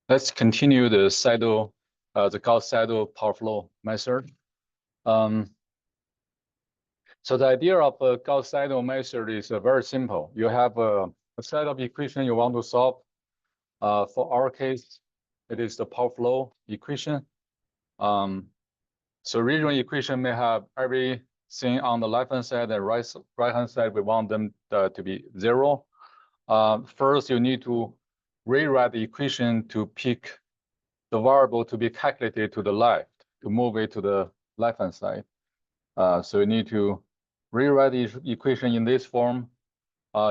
Let's continue the Gauss-Seidel power flow method. So the idea of a Gauss-Seidel method is very simple. You have a set of equations you want to solve. For our case, it is the power flow equation. So original equation may have everything on the left-hand side and right-hand side. We want them to be 0. First, you need to rewrite the equation to pick the variable to be calculated to the left, to move it to the left-hand side. So you need to rewrite the equation in this form,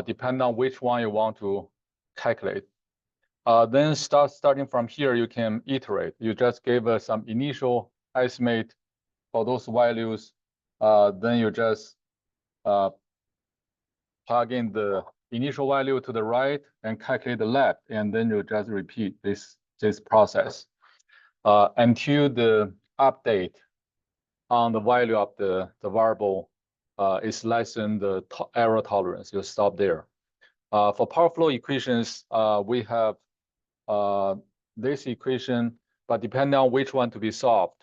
depending on which one you want to calculate. Then starting from here, you can iterate. You just give us some initial estimate for those values. Then you just plug in the initial value to the right and calculate the left, and then you just repeat this process until the update on the value of the variable is less than the error tolerance. You stop there. For power flow equations, we have this equation, but depending on which one to be solved,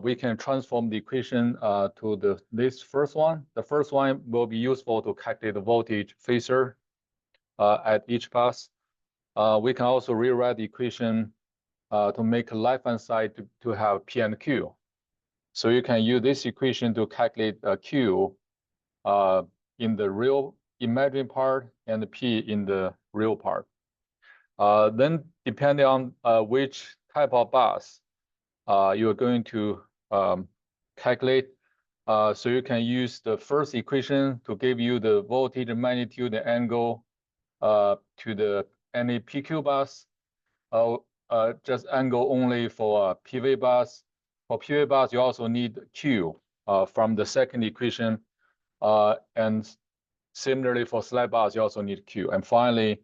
we can transform the equation to this first one. The first one will be useful to calculate the voltage phasor at each pass. We can also rewrite the equation to make left-hand side to have P and Q. So you can use this equation to calculate Q in the real imaginary part and the P in the real part. Then depending on which type of bus you are going to calculate, so you can use the first equation to give you the voltage, magnitude, and angle to any PQ bus. Just angle only for PV bus. For PV bus, you also need Q from the second equation. And similarly for slide bus, you also need Q. And finally,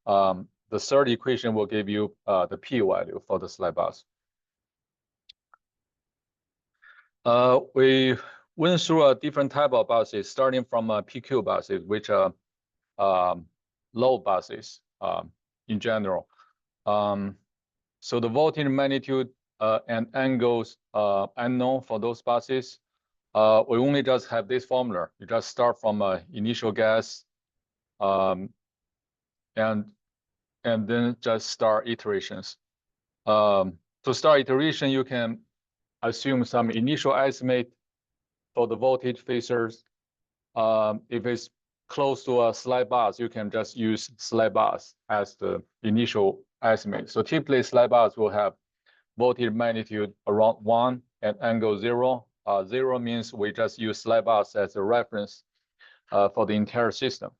the third equation will give you the P value for the slide bus. We went through a different type of buses, starting from PQ buses, which are low buses in general. So the voltage, magnitude, and angles unknown for those buses. We only just have this formula. You just start from initial gas, and then just start iterations. To start iteration, you can assume some initial estimate for the voltage phasors. If it's close to a slide bus, you can just use slide bus as the initial estimate. So typically, slide bus will have voltage magnitude around 1 and angle 0. 0 means we just use slide bus as a reference for the entire system.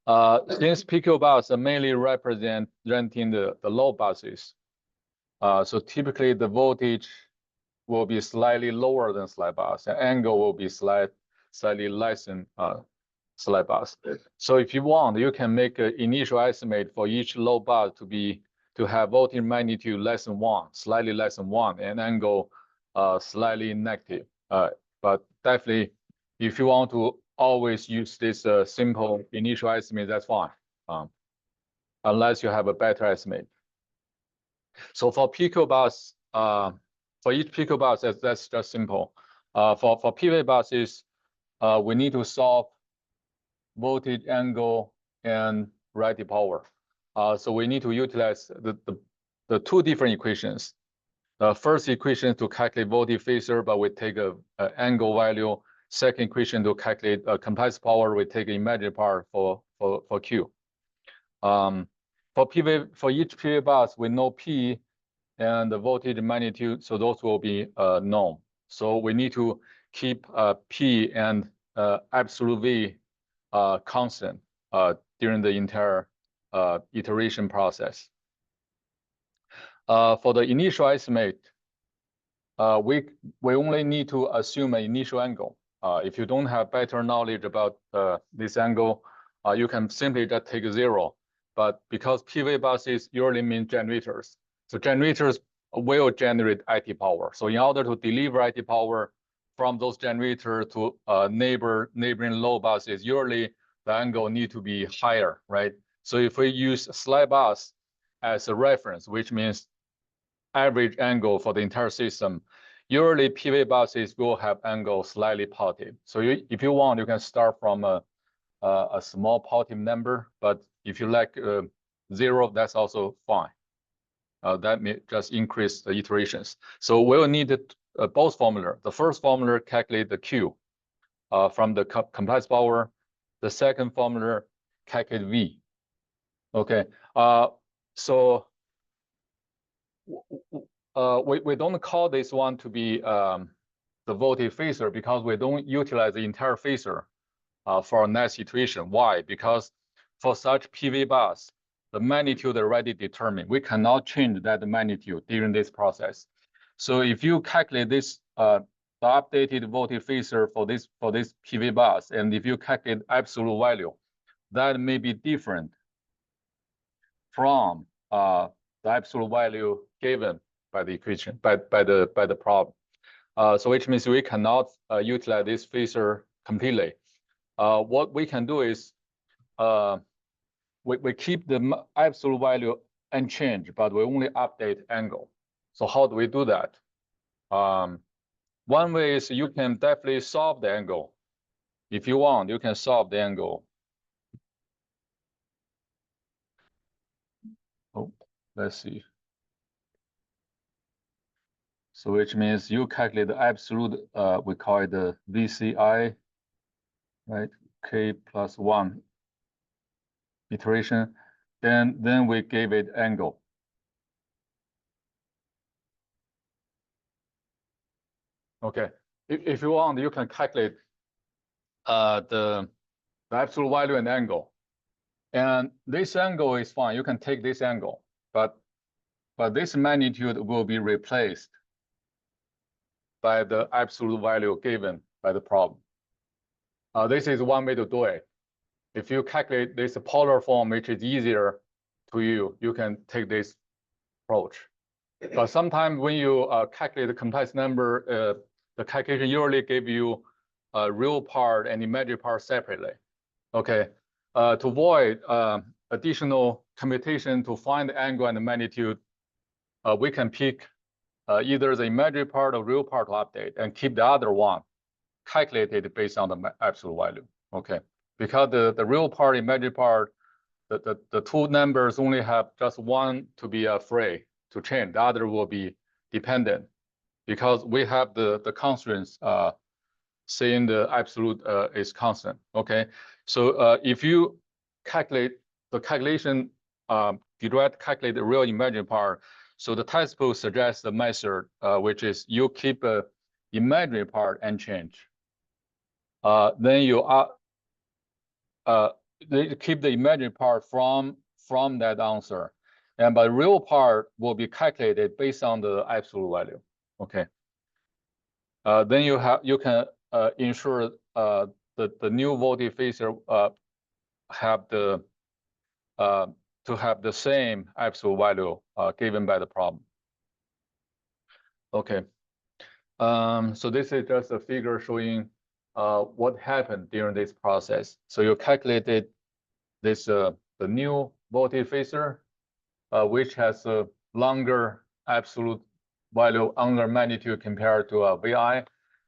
Since PQ bus mainly representing the low buses, so typically the voltage will be slightly lower than slide bus, and angle will be slightly less than slide bus. So if you want, you can make an initial estimate for each low bus to have voltage magnitude less than 1, slightly less than 1, and angle slightly negative. But definitely, if you want to always use this simple initial estimate, that's fine, unless you have a better estimate. So for PQ bus, for each PQ bus, that's just simple. For PV buses, we need to solve voltage, angle, and reactive power. So we need to utilize the two different equations. The first equation to calculate voltage phasor, but we take an angle value. Second equation to calculate compressed power, we take an imaginary part for Q. For each PV bus, we know P and the voltage magnitude, so those will be known. So we need to keep P and absolute V constant during the entire iteration process. For the initial estimate, we only need to assume an initial angle. If you don't have better knowledge about this angle, you can simply just take 0. But because PV buses usually mean generators, so generators will generate IT power. So in order to deliver IT power from those generators to neighboring low buses, usually the angle need to be higher, right? So if we use slide bus as a reference, which means average angle for the entire system, usually PV buses will have angle slightly positive. So if you want, you can start from a small positive number, but if you like 0, that's also fine. That may just increase the iterations. So we'll need both formula. The first formula calculate the Q from the compressed power. The second formula calculate V. Okay. So we don't call this one to be the voltage phasor because we don't utilize the entire phasor for our next iteration. Why? Because for such PV bus, the magnitude already determined. We cannot change that magnitude during this process. So if you calculate this, the updated voltage phasor for this PV bus, and if you calculate absolute value, that may be different from the absolute value given by the equation, by the problem. So which means we cannot utilize this phasor completely. What we can do is we keep the absolute value unchanged, but we only update angle. So how do we do that? One way is you can definitely solve the angle. If you want, you can solve the angle. Oh, let's see. So which means you calculate the absolute, we call it the VCI, right? K plus 1 iteration. Then we give it angle. Okay. If you want, you can calculate the absolute value and angle. And this angle is fine. You can take this angle, but this magnitude will be replaced by the absolute value given by the problem. This is one way to do it. If you calculate this polar form, which is easier to you can take this approach. But sometimes when you calculate the complex number, the calculation usually give you a real part and imaginary part separately. Okay. To avoid additional computation to find the angle and the magnitude, we can pick either the imaginary part or real part to update and keep the other one calculated based on the absolute value. Okay. Because the real part, imaginary part, the two numbers only have just one to be free to change. The other will be dependent because we have the constraints saying the absolute is constant. Okay. So if you calculate the calculation, you try to calculate the real imaginary part. So the textbook suggests the method, which is you keep the imaginary part unchanged. Then you they keep the imaginary part from that answer, and the real part will be calculated based on the absolute value. Okay. Then you can ensure the new voltage phasor have to have the same absolute value given by the problem. Okay. So this is just a figure showing what happened during this process. So you calculated this the new voltage phasor, which has a longer absolute value, longer magnitude compared to VI.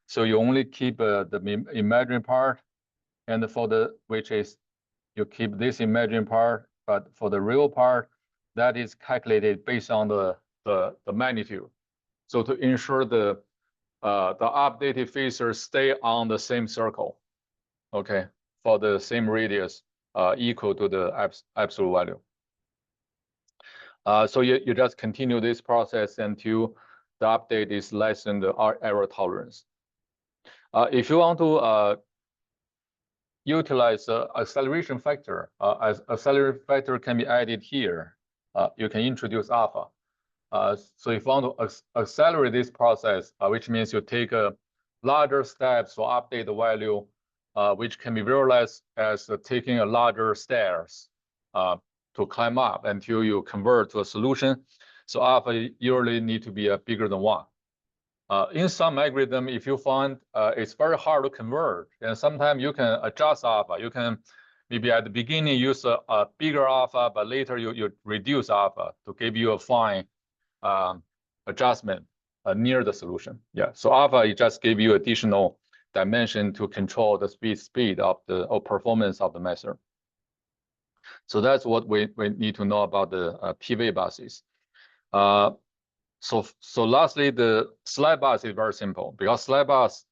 So you only keep the imaginary part, and for the which is you keep this imaginary part, but for the real part, that is calculated based on the magnitude. So to ensure the updated phasor stay on the same circle, okay, for the same radius equal to the absolute value. So you just continue this process until the update is less than the error tolerance. If you want to utilize acceleration factor, as acceleration factor can be added here, you can introduce alpha. So if you want to accelerate this process, which means you take larger steps to update the value, which can be visualized as taking a larger stairs to climb up until you convert to a solution. So alpha usually need to be bigger than 1. In some algorithm, if you find it's very hard to converge, and sometimes you can adjust alpha. You can maybe at the beginning use a bigger alpha, but later you reduce alpha to give you a fine adjustment near the solution. Yeah, so alpha it just give you additional dimension to control the speed of the performance of the method. So that's what we need to know about the PV buses. So lastly, the slide bus is very simple because slide bus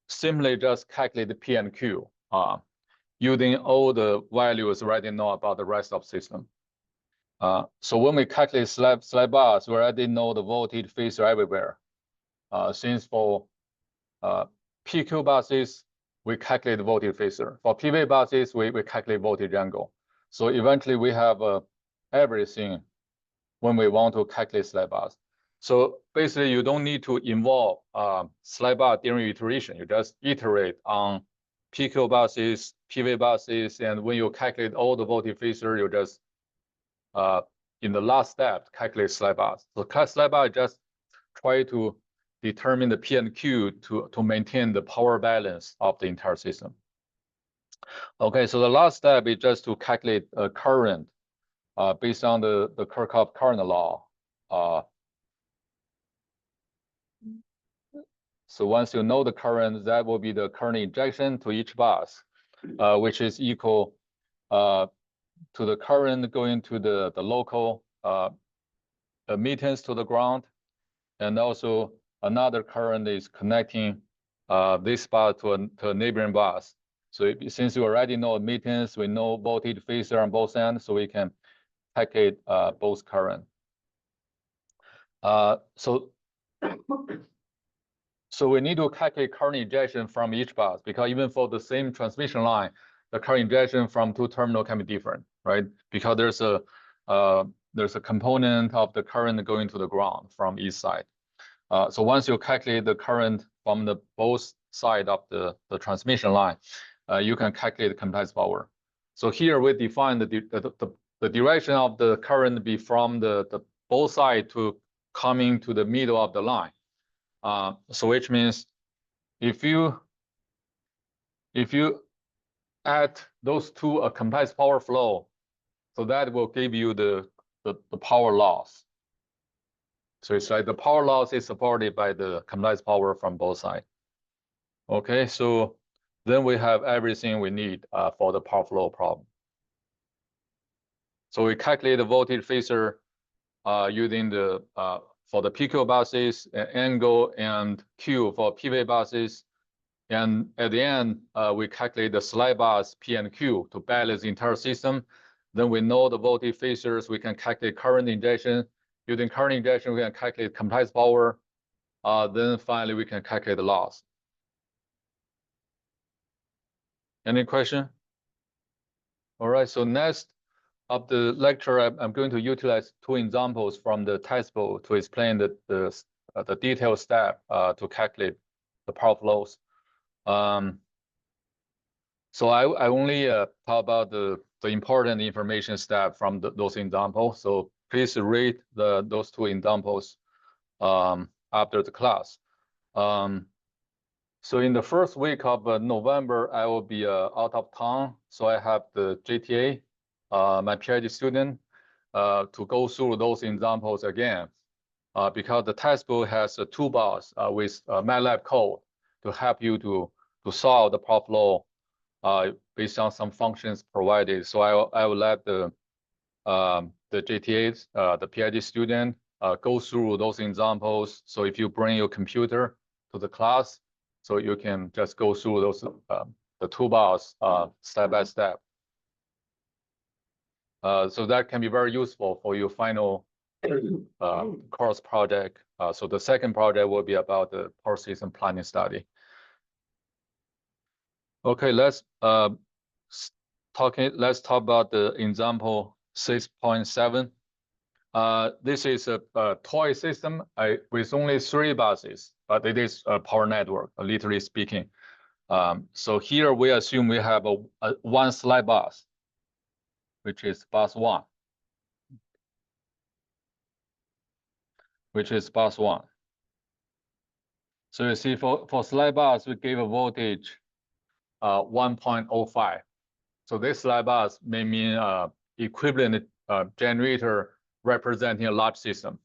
simply just calculate the P and Q using all the values already know about the rest of the system. So when we calculate slide bus, we already know the voltage phasor everywhere. Since for PQ buses, we calculate the voltage phasor. For PV buses, we calculate voltage angle. So eventually we have everything when we want to calculate slide bus. So basically, you don't need to involve slide bus during iteration. You just iterate on PQ buses, PV buses, and when you calculate all the voltage phasor, you just in the last step calculate slide bus. So slide bus just try to determine the P and Q to maintain the power balance of the entire system. Okay, so the last step is just to calculate a current based on the Kirchhoff current law. So once you know the current, that will be the current injection to each bus, which is equal to the current going to the local admittance to the ground. And also another current is connecting this bus to a neighboring bus. So since you already know admittance, we know voltage phasor on both ends, so we can calculate both current. So we need to calculate current injection from each bus because even for the same transmission line, the current injection from two terminals can be different, right? Because there's a component of the current going to the ground from each side. So once you calculate the current from the both side of the transmission line, you can calculate the complex power. So here we define the direction of the current be from the both side to coming to the middle of the line. So which means if you add those two a complex power flow, so that will give you the power loss. So it's like the power loss is supported by the complex power from both sides. Okay, so then we have everything we need for the power flow problem. So we calculate the voltage phasor using the for the PQ buses, angle and Q for PV buses. And at the end, we calculate the slide bus P and Q to balance the entire system. Then we know the voltage phasors, we can calculate current injection. Using current injection, we can calculate complex power. Then finally, we can calculate the loss. Any question? All right, so next of the lecture, I'm going to utilize two examples from the textbook to explain the detailed step to calculate the power flows. So I only talk about the important information step from those examples. So please read those two examples after the class. So in the first week of November, I will be out of town. So I have the JTA, my PhD student, to go through those examples again, because the textbook has a toolbox with MATLAB code to help you to solve the power flow based on some functions provided. So I will let the JTAs, the PhD student, go through those examples. So if you bring your computer to the class, so you can just go through those the toolbox step by step. So that can be very useful for your final course project. So the second project will be about the power system planning study. Okay, let's talk about the example 6.7. This is a toy system with only 3 buses, but it is a power network, literally speaking. So here we assume we have a one slide bus, which is bus 1. So you see for slide bus, we gave a voltage 1.05. So this slide bus may mean equivalent generator representing a large system.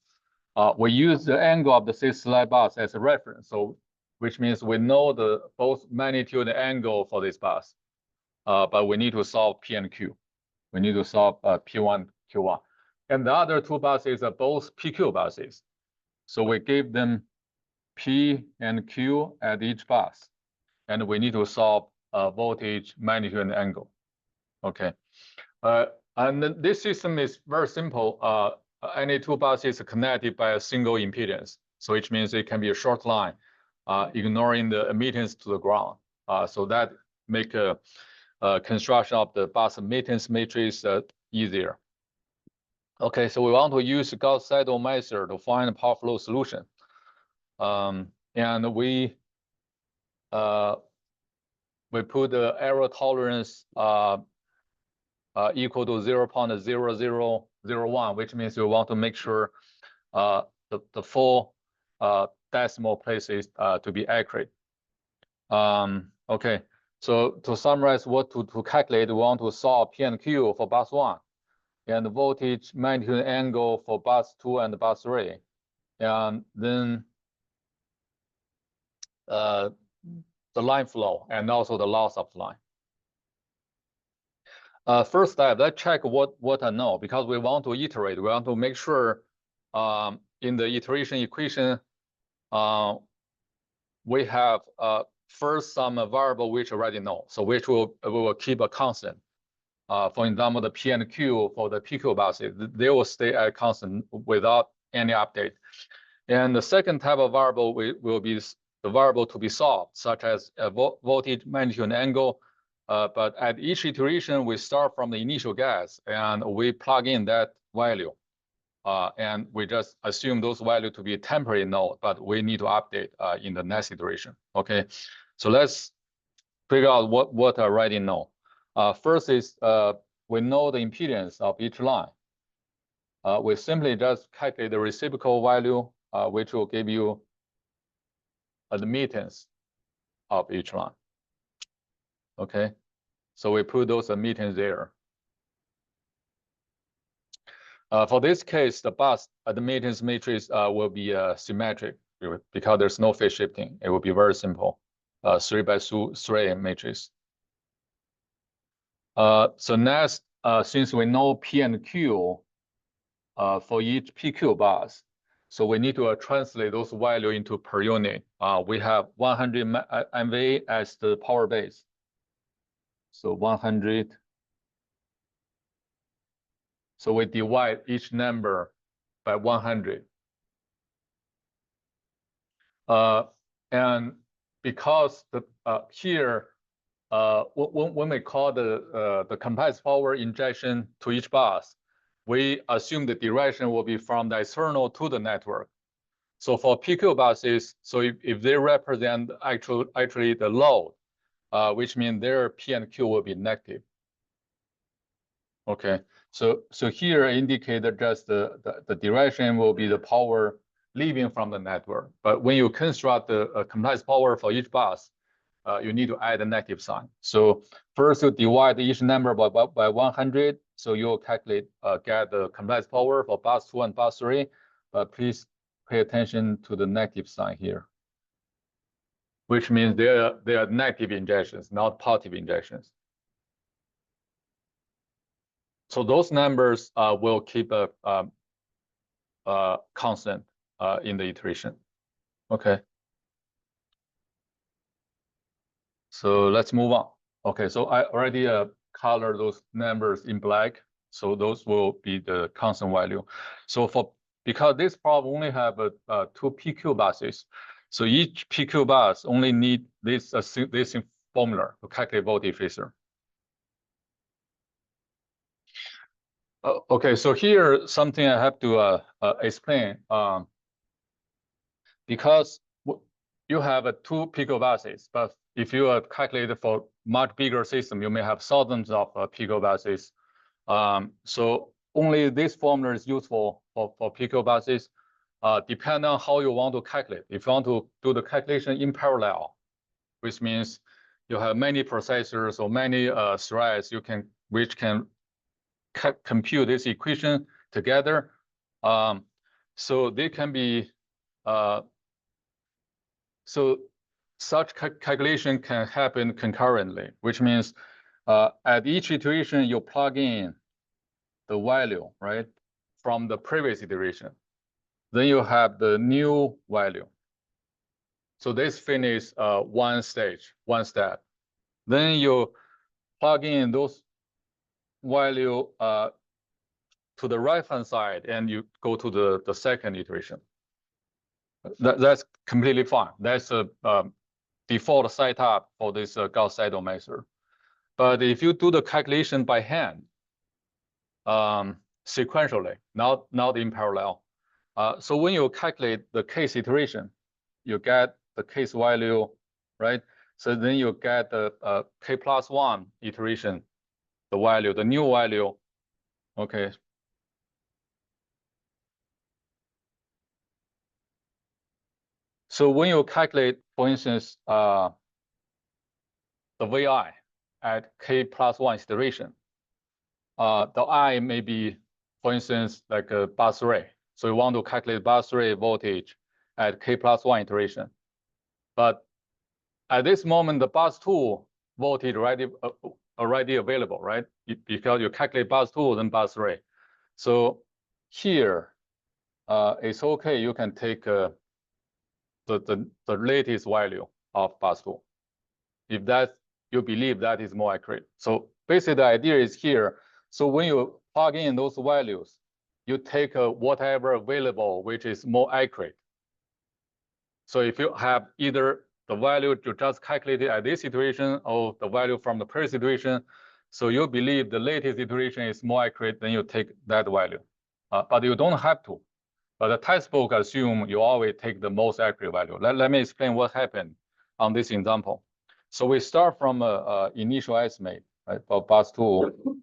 We use the angle of the slide bus as a reference, so which means we know the both magnitude and angle for this bus, but we need to solve P and Q. We need to solve P1, Q1. And the other two buses are both PQ buses. So we gave them P and Q at each bus, and we need to solve voltage, magnitude, and angle. Okay, and this system is very simple. Any two buses are connected by a single impedance, so which means it can be a short line, ignoring the admittance to the ground. So that make a construction of the bus admittance matrix easier. Okay, so we want to use Gauss-Seidel method to find a power flow solution. And we put the error tolerance equal to 0.0001, which means we want to make sure the full decimal places to be accurate. Okay, so to summarize what to calculate, we want to solve P and Q for bus 1, and the voltage, magnitude, angle for bus 2 and bus 3, and then the line flow and also the loss of line. First step, let's check what I know, because we want to iterate. We want to make sure in the iteration equation we have first some variable which already know, so which we will keep a constant. For example, the P and Q for the PQ buses, they will stay at constant without any update. And the second type of variable will be the variable to be solved, such as voltage, magnitude, and angle. But at each iteration, we start from the initial guess and we plug in that value. And we just assume those values to be a temporary node, but we need to update in the next iteration. Okay, so let's figure out what I already know. First is we know the impedance of each line. We simply just calculate the reciprocal value, which will give you admittance of each line. Okay, so we put those admittance there. For this case, the bus admittance matrix will be symmetric because there's no phase shifting. It will be very simple, 3 by 3 matrix. So next, since we know P and Q for each PQ bus, so we need to translate those values into per unit. We have 100 MVA as the power base. So 100. So we divide each number by 100. And because here, when we call the compressed power injection to each bus, we assume the direction will be from the external to the network. So for PQ buses, so if they represent actually the load, which means their P and Q will be negative. Okay, so here indicated just the direction will be the power leaving from the network. But when you construct the compressed power for each bus, you need to add a negative sign. So first you divide each number by 100. So you'll calculate, get the compressed power for bus 2 and bus 3. But please pay attention to the negative sign here, which means they are negative injections, not positive injections. So those numbers will keep a constant in the iteration. Okay. So let's move on. Okay, so I already colored those numbers in black. So those will be the constant value. So because this problem only have 2 PQ buses, so each PQ bus only need this formula to calculate voltage phasor. Okay, so here something I have to explain. Because you have 2 PQ buses, but if you calculate for much bigger system, you may have thousands of PQ buses. So only this formula is useful for PQ buses. depending on how you want to calculate. If you want to do the calculation in parallel, which means you have many processors or many threads which can compute this equation together. So they can be so such calculation can happen concurrently, which means at each iteration you plug in the value, right, from the previous iteration. Then you have the new value. So this finish one step. Then you plug in those value to the right-hand side, and you go to the second iteration. That's completely fine. That's a default setup for this Gauss-Seidel method. But if you do the calculation by hand, sequentially, not in parallel, so when you calculate the case iteration, you get the case value, right? So then you get the k+1 iteration, the value, the new value, okay. So when you calculate, for instance, the VI at k+1 iteration, the I may be, for instance, like a bus array. So you want to calculate bus array voltage at k+1 iteration. But at this moment, the bus 2 voltage already available, right? Because you calculate bus 2, then bus array. So here, it's okay. You can take the latest value of bus 2, if that you believe that is more accurate. So basically, the idea is here. So when you plug in those values, you take whatever available, which is more accurate. So if you have either the value you just calculated at this iteration or the value from the previous iteration, so you believe the latest iteration is more accurate, then you take that value. But you don't have to. But the textbook assume you always take the most accurate value. Let me explain what happened on this example. So we start from an initial estimate, right? For bus 2,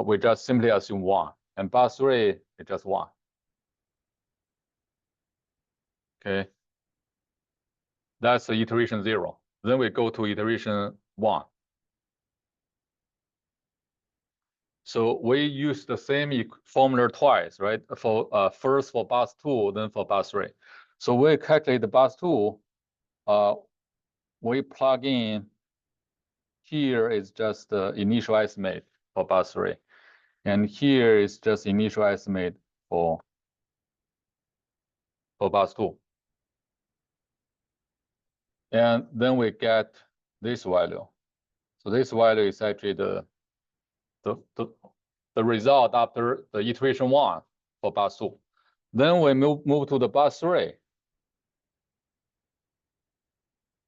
we just simply assume 1. And bus 3 is just 1. Okay. That's the iteration 0. Then we go to iteration 1. So we use the same formula twice, right? For first for bus 2, then for bus 3. So we calculate the bus 2. We plug in. Here is just the initial estimate for bus 3, and here is just initial estimate for bus 2. And then we get this value. So this value is actually the result after the iteration 1 for bus 2. Then we move to the bus 3.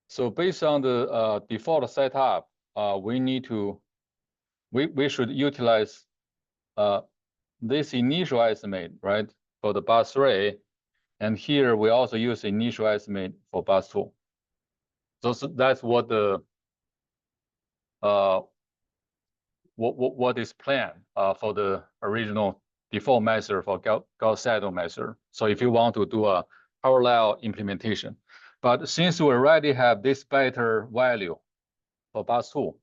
So based on the default setup, we should utilize this initial estimate, right, for the bus 3, and here we also use initial estimate for bus 2. So that's what the what is planned for the original default method for Gauss-Seidel method. So if you want to do a parallel implementation, but since we already have this better value for bus 2,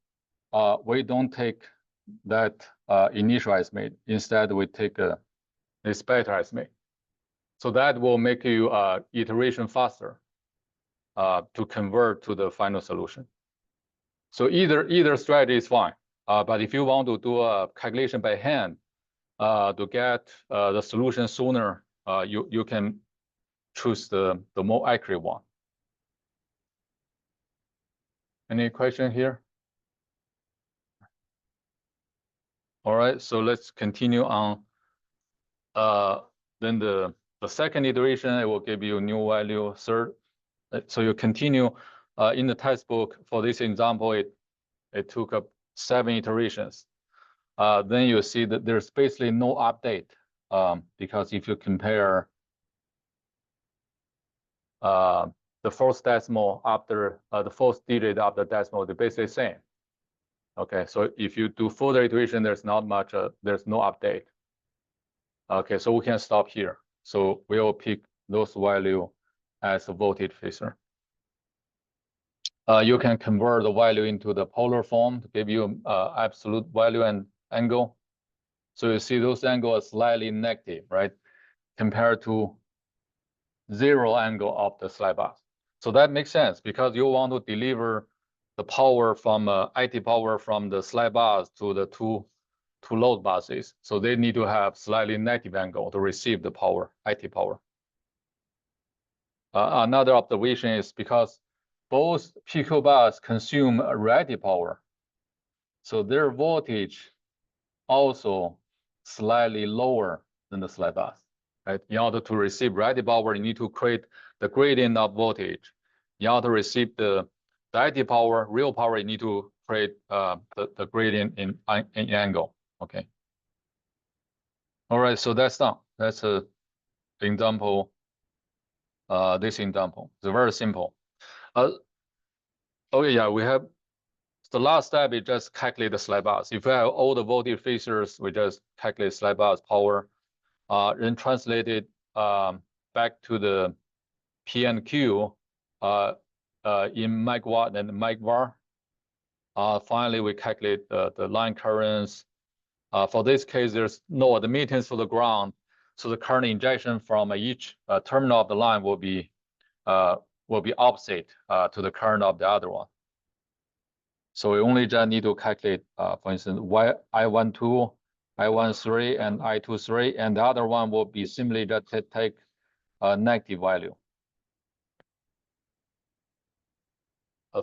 we don't take that initial estimate. Instead, we take this better estimate. So that will make you iteration faster to convert to the final solution. So either strategy is fine. But if you want to do a calculation by hand to get the solution sooner, you can choose the more accurate one. Any question here? All right, so let's continue on. Then the second iteration, it will give you a new value. Third, so you continue in the textbook. For this example, it took up 7 iterations. Then you see that there's basically no update because if you compare the first decimal after the first digit after decimal, they're basically the same. Okay, so if you do further iteration, there's not much, there's no update. Okay, so we can stop here. So we'll pick those value as a voltage phasor. You can convert the value into the polar form to give you absolute value and angle. So you see those angles are slightly negative, right? Compared to 0 angle of the slide bus. So that makes sense because you want to deliver the power from IT power from the slide bus to the two load buses. So they need to have slightly negative angle to receive the power, IT power. Another observation is because both PQ bus consume reactive power. So their voltage also slightly lower than the slide bus. Right? In order to receive reactive power, you need to create the gradient of voltage. In order to receive the IT power, real power, you need to create the gradient in angle. Okay. All right, so that's done. That's a example. This example. It's very simple. Okay, yeah, we have the last step is just calculate the slide bus. If we have all the voltage phasors, we just calculate slide bus power, then translate it back to the P and Q in megawatt and megavar. Finally, we calculate the line currents. For this case, there's no admittance for the ground, so the current injection from each terminal of the line will be opposite to the current of the other one. So we only just need to calculate, for instance, I12, I13, and I23, and the other one will be simply just take a negative value.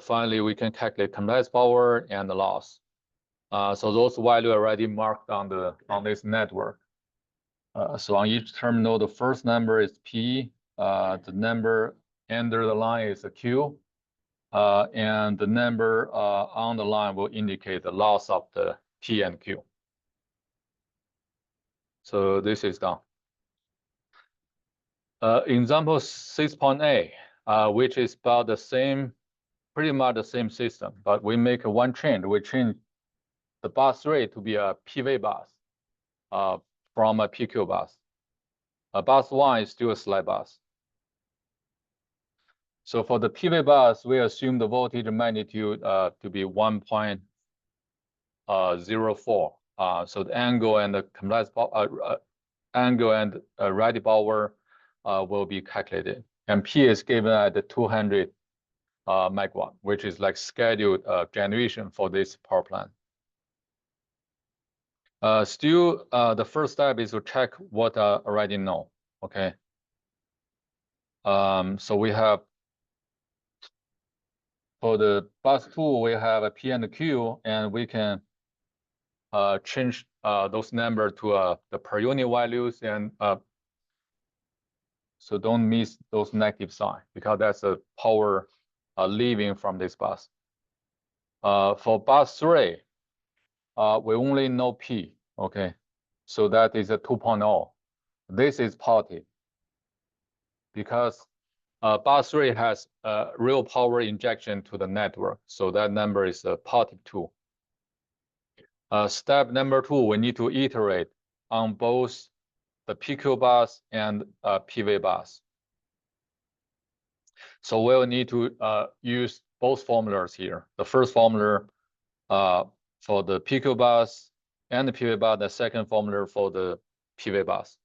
Finally, we can calculate compressed power and the loss. So those values are already marked on this network. So on each terminal, the first number is P, the number under the line is a Q, and the number on the line will indicate the loss of the P and Q. So this is done. Example 6.8, which is about the same, pretty much the same system, but we make one change. We change the bus 3 to be a PV bus from a PQ bus. Bus 1 is still a slide bus. So for the PV bus, we assume the voltage magnitude to be 1.04. So the angle and the compressed angle and reactive power will be calculated. And P is given at 200 megawatt, which is like scheduled generation for this power plant. Still, the first step is to check what I already know. Okay. So we have for the bus 2, we have a P and a Q, and we can change those numbers to the per unit values, and so don't miss those negative sign because that's a power leaving from this bus. For bus 3, we only know P. Okay, so that is a 2.0. This is positive because bus 3 has real power injection to the network, so that number is a positive 2. Step number 2, we need to iterate on both the PQ bus and PV bus. So we'll need to use both formulas here. The first formula for the PQ bus and the PV bus, the second formula for the PV bus.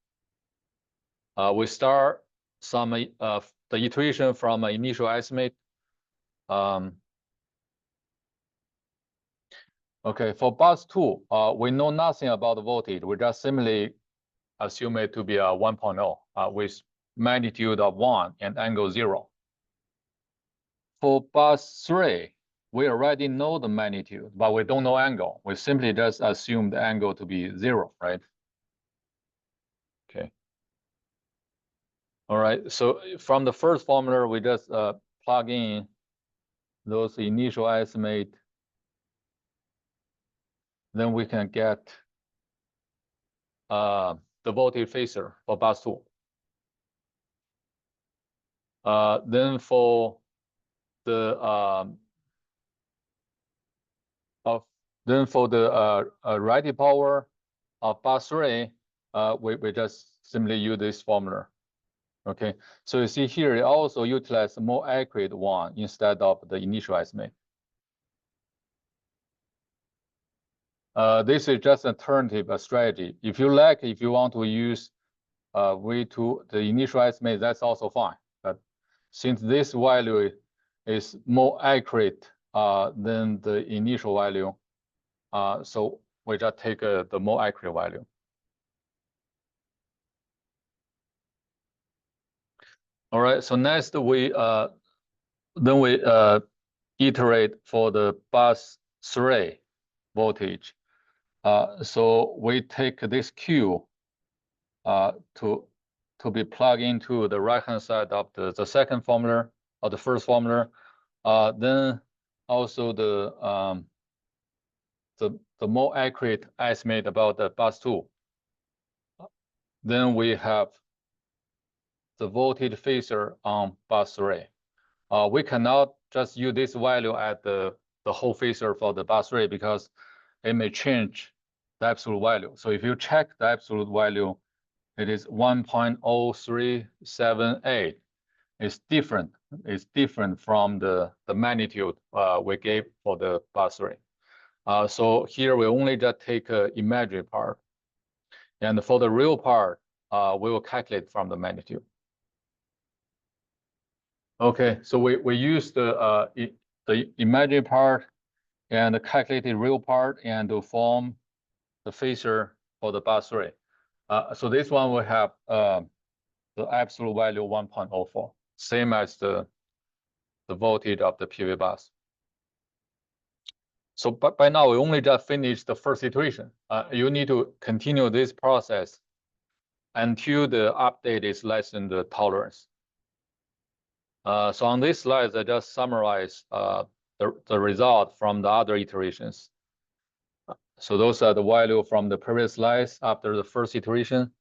We start some the iteration from an initial estimate. Okay, for bus 2, we know nothing about the voltage. We just simply assume it to be a 1.0 with magnitude of 1 and angle 0. For bus 3, we already know the magnitude, but we don't know angle. We simply just assume the angle to be 0, right? Okay. All right, so from the first formula, we just plug in those initial estimate. Then we can get the voltage phasor for bus 2. Then for the reactive power of bus 3, we just simply use this formula. Okay, so you see here, it also utilizes a more accurate one instead of the initial estimate. This is just an alternative strategy. If you want to use V2, the initial estimate, that's also fine. But since this value is more accurate than the initial value, so we just take the more accurate value. All right, so next we iterate for the bus 3 voltage. So we take this Q to be plugged into the right-hand side of the second formula or the first formula. Then also the more accurate estimate about the bus 2. Then we have the voltage phasor on bus 3. We cannot just use this value at the whole phasor for the bus 3 because it may change the absolute value. So if you check the absolute value, it is 1.0378. It's different. It's different from the magnitude we gave for the bus 3. So here we only just take an imaginary part. And for the real part, we will calculate from the magnitude. Okay, so we use the imaginary part and the calculated real part and to form the phasor for the bus 3. So this one will have the absolute value 1.04, same as the voltage of the PV bus. So by now, we only just finished the first iteration. You need to continue this process until the update is less than the tolerance. So on this slide, I just summarize the result from the other iterations. So those are the value from the previous slides after the first iteration.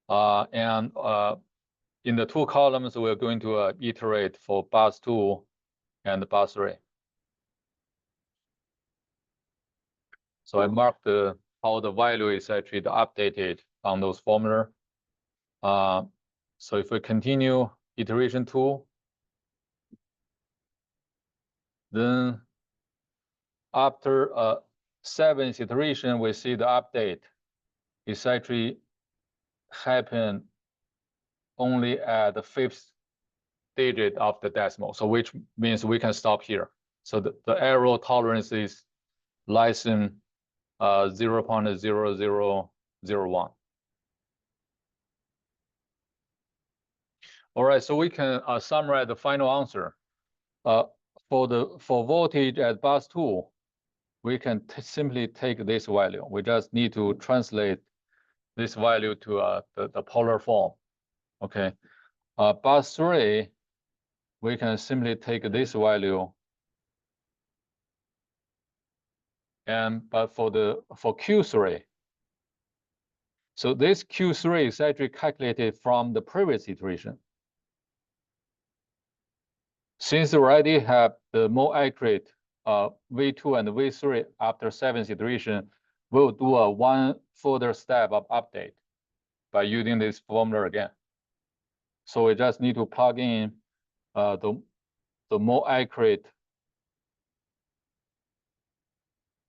And in the 2 columns, we're going to iterate for bus 2 and bus 3. So I marked how the value is actually updated on those formula. So if we continue iteration 2, then after 7th iteration, we see the update is actually happen only at the 5th digit of the decimal. So which means we can stop here. So the error tolerance is less than 0.0001. All right, so we can summarize the final answer. For voltage at bus 2, we can simply take this value. We just need to translate this value to the polar form. Okay, bus 3, we can simply take this value. But for Q3, so this Q3 is actually calculated from the previous iteration. Since we already have the more accurate V2 and V3 after 7th iteration, we'll do one further step of update by using this formula again. So we just need to plug in the more accurate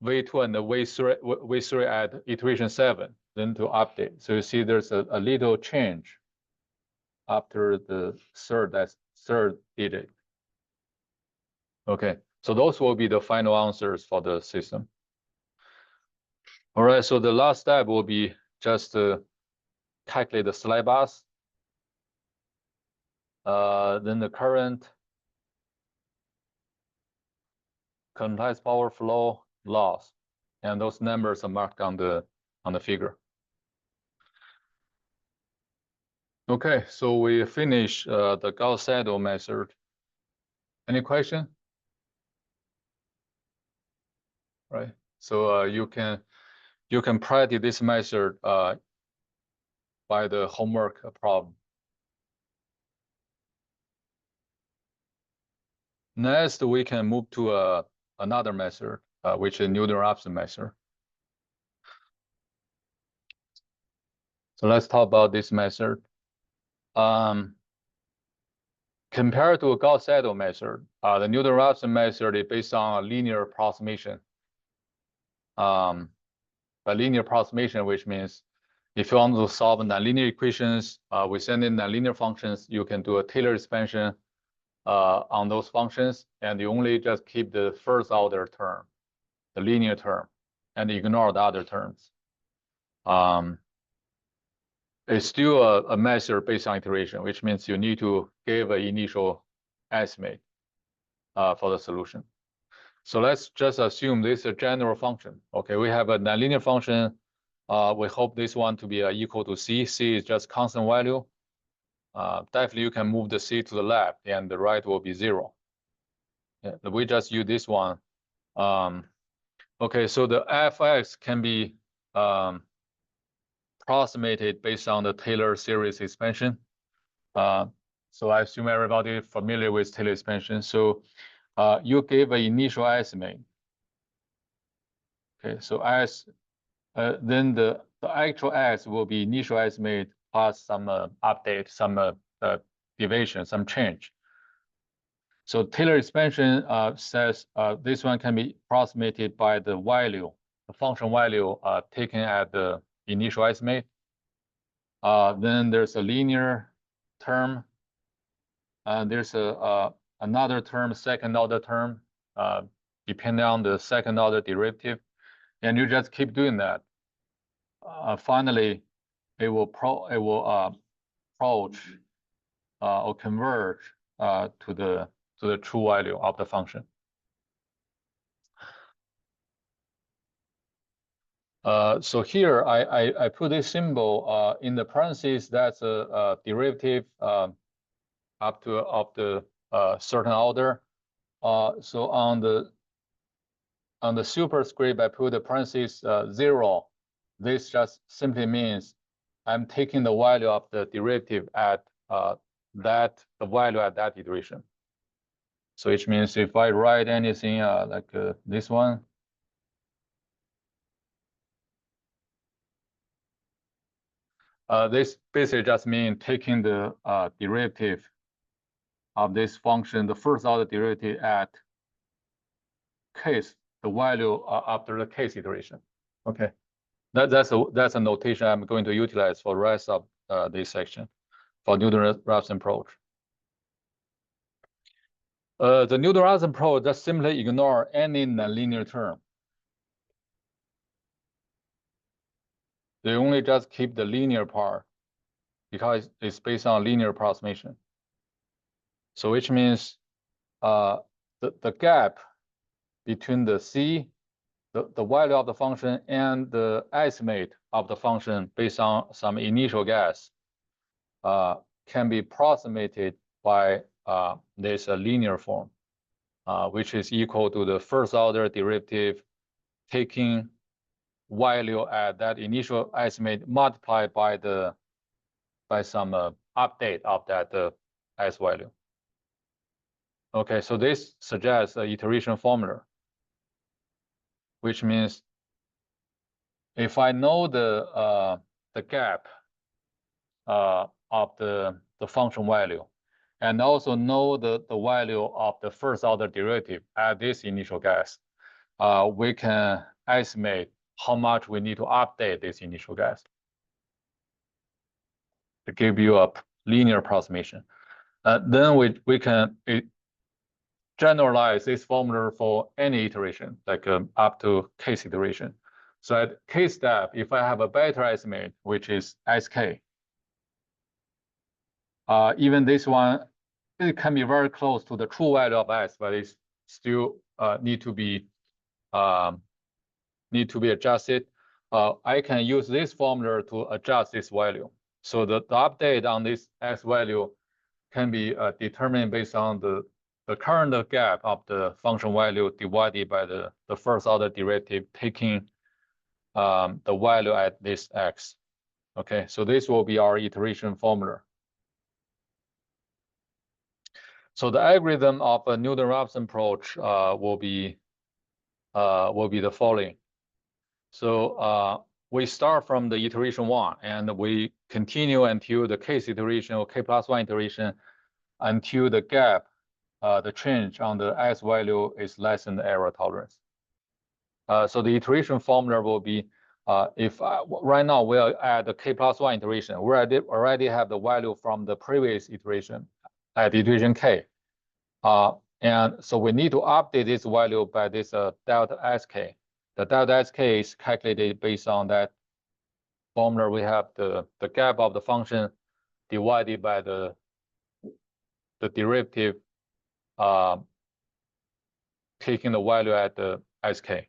V2 and the V3 at iteration 7, then to update. So you see there's a little change after the third digit. Okay, so those will be the final answers for the system. All right, so the last step will be just to calculate the slide bus, then the current, continuous power flow, loss, and those numbers are marked on the figure. Okay, so we finish the Gauss-Seidel method. Any question? Right. So you can practice this method by the homework problem. Next, we can move to another method, which is Newton-Raphson method. So let's talk about this method. Compared to a Gauss-Seidel method, the Newton-Raphson method is based on a linear approximation. A linear approximation, which means if you want to solve nonlinear equations within nonlinear functions, you can do a Taylor expansion on those functions, and you only just keep the first order term, the linear term, and ignore the other terms. It's still a method based on iteration, which means you need to give an initial estimate for the solution. So let's just assume this is a general function. Okay, we have a nonlinear function. We hope this one to be equal to c. C is just constant value. Definitely you can move the c to the left and the right will be 0. Yeah, we just use this one. Okay, so the fx can be approximated based on the Taylor series expansion. So I assume everybody is familiar with Taylor expansion. So you give an initial estimate. Okay, so as then the actual s will be initial estimate plus some update, some deviation, some change. So Taylor expansion says this one can be approximated by the value, the function value taken at the initial estimate. Then there's a linear term. There's another term, second order term, depending on the second order derivative. And you just keep doing that. Finally, it will approach or converge to the true value of the function. So here I put this symbol in the parentheses. That's a derivative up to of the certain order. So on the superscript, I put the parentheses 0. This just simply means I'm taking the value of the derivative at the value at that iteration. So which means if I write anything like this one, this basically just means taking the derivative of this function, the first order derivative at case, the value after the case iteration. Okay, that's a notation I'm going to utilize for the rest of this section for Newton-Raphson approach. The Newton-Raphson approach just simply ignore any nonlinear term. They only just keep the linear part because it's based on linear approximation. So which means the gap between the c, the value of the function, and the estimate of the function based on some initial guess can be approximated by this linear form, which is equal to the first order derivative taking value at that initial estimate multiplied by some update of that s value. Okay, so this suggests an iteration formula, which means if I know the gap of the function value, and also know the value of the first order derivative at this initial guess, we can estimate how much we need to update this initial guess to give you a linear approximation. Then we can generalize this formula for any iteration, like up to case iteration. So at case step, if I have a better estimate, which is sk, even this one, it can be very close to the true value of s, but it still need to be adjusted. I can use this formula to adjust this value. So the update on this s value can be determined based on the current gap of the function value divided by the first order derivative taking the value at this x. Okay, so this will be our iteration formula. So the algorithm of a Newton-Raphson approach will be the following. So we start from the iteration 1 and we continue until the case iteration or k+1 iteration. until the gap, the change on the S value is less than the error tolerance. So the iteration formula will be, if right now we'll add the k+1 iteration, we already have the value from the previous iteration at iteration k. And so we need to update this value by this delta sk. The delta sk is calculated based on that formula. We have the gap of the function divided by the derivative taking the value at the sk.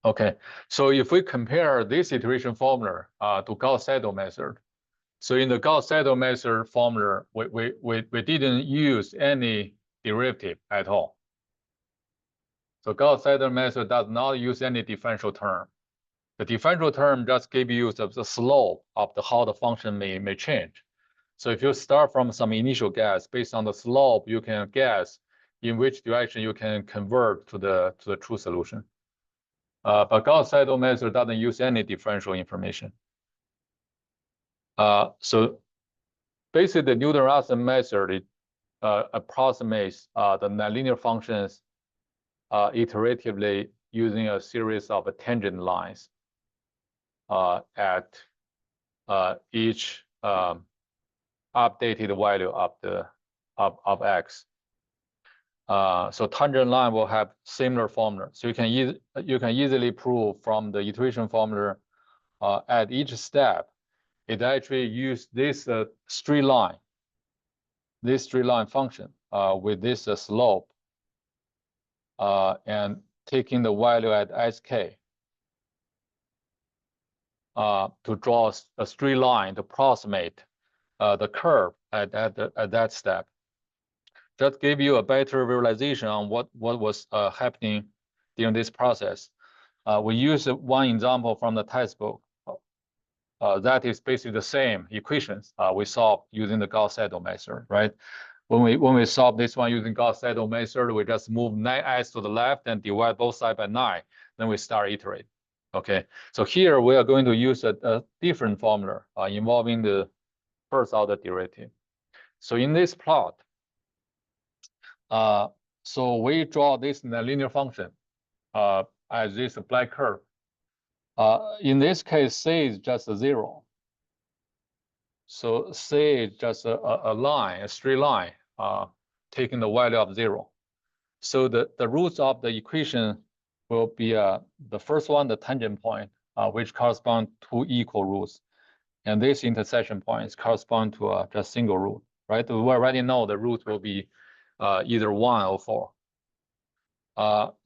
Okay, so if we compare this iteration formula to Gauss-Seidel method, so in the Gauss-Seidel method formula, we didn't use any derivative at all. So Gauss-Seidel method does not use any differential term. The differential term just gives you the slope of how the function may change. So if you start from some initial guess based on the slope, you can guess in which direction you can convert to the true solution. But Gauss-Seidel method doesn't use any differential information. So basically, the Newton-Raphson method approximates the nonlinear functions iteratively using a series of tangent lines at each updated value of x. So tangent line will have similar formula. So you can easily prove from the iteration formula at each step, it actually used this straight line function with this slope and taking the value at sk to draw a straight line to approximate the curve at that step. Just give you a better visualization on what was happening during this process. We use one example from the textbook. That is basically the same equations we solved using the Gauss-Seidel method, right? When we solve this one using Gauss-Seidel method, we just move 9s to the left and divide both sides by 9. Then we start iterate. Okay, so here we are going to use a different formula involving the first order derivative. So in this plot, so we draw this nonlinear function as this black curve. In this case, C is just a 0. So C is just a line, a straight line, taking the value of 0. So the roots of the equation will be the first one, the tangent point, which corresponds to equal roots. And this intersection points correspond to just single root, right? We already know the root will be either 1 or 4.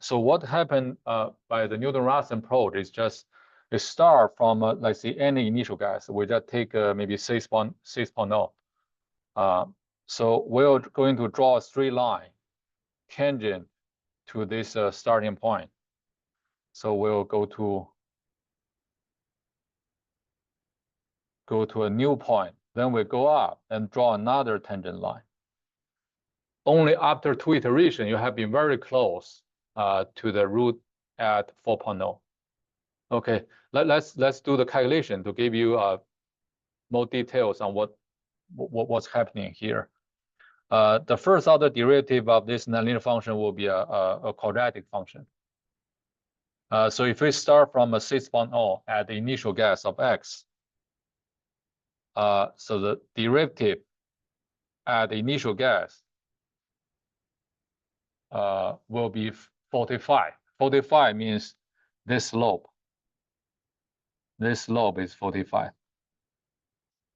So what happened by the Newton-Raphson approach is just we start from, let's say, any initial guess. We just take maybe 6.0. So we're going to draw a straight line tangent to this starting point. So we'll go to a new point. Then we go up and draw another tangent line. Only after 2 iterations, you have been very close to the root at 4.0. Okay, let's do the calculation to give you more details on what's happening here. The first order derivative of this nonlinear function will be a quadratic function. So if we start from a 6.0 at the initial guess of x, so the derivative at the initial guess will be 45. 45 means this slope. This slope is 45.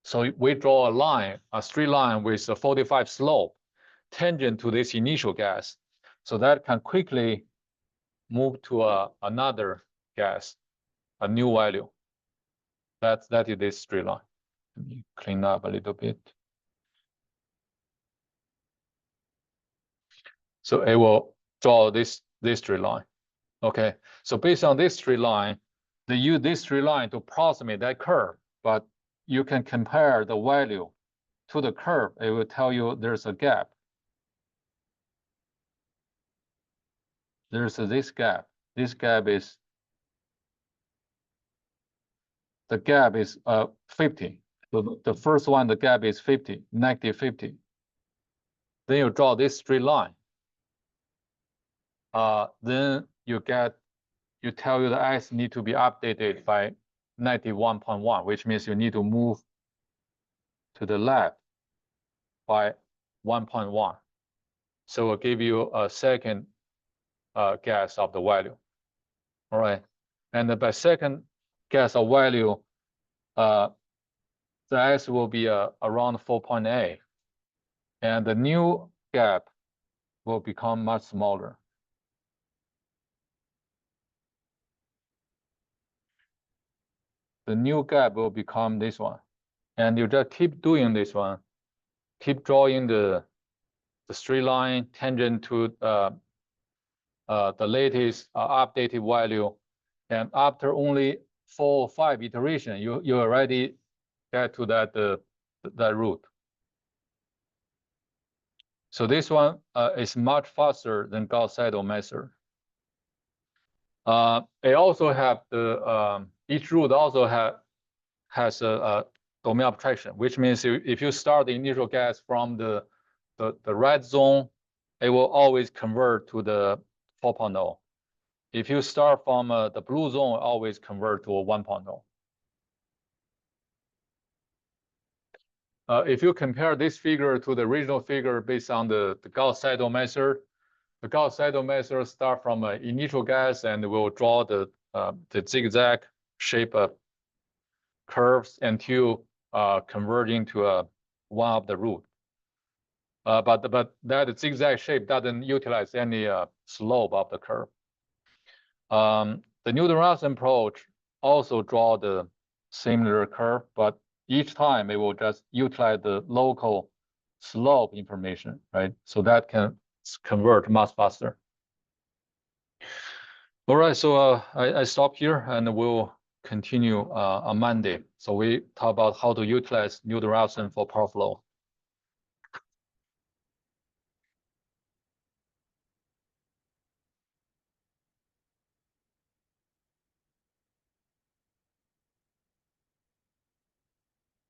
So we draw a line, a straight line with a 45 slope, tangent to this initial guess. So that can quickly move to another guess, a new value. That is this straight line. Let me clean up a little bit. So it will draw this straight line. Okay, so based on this straight line, they use this straight line to approximate that curve, but you can compare the value to the curve. It will tell you there's a gap. There's this gap. This gap is, the gap is 50. So the first one, the gap is 50, negative 50. Then you draw this straight line. Then you tell you the x need to be updated by negative 1.1, which means you need to move to the left by 1.1. So we'll give you a second guess of the value. All right. And by second guess of value, the x will be around 4.8. And the new gap will become much smaller. The new gap will become this one. And you just keep doing this one. Keep drawing the straight line tangent to the latest updated value. And after only 4 or 5 iterations, you already get to that root. So this one is much faster than Gauss-Seidel method. It also have the each root also has a domain abstraction, which means if you start the initial guess from the red zone, it will always convert to the 4.0. If you start from the blue zone, always convert to a 1.0. If you compare this figure to the original figure based on the Gauss-Seidel method, the Gauss-Seidel method start from an initial guess and will draw the zigzag shape of curves until converging to one of the root. But that zigzag shape doesn't utilize any slope of the curve. The Newton-Raphson approach also draw the similar curve, but each time it will just utilize the local slope information, right? So that can convert much faster. All right, so I stop here and we'll continue on Monday. So we talk about how to utilize Newton-Raphson for power flow.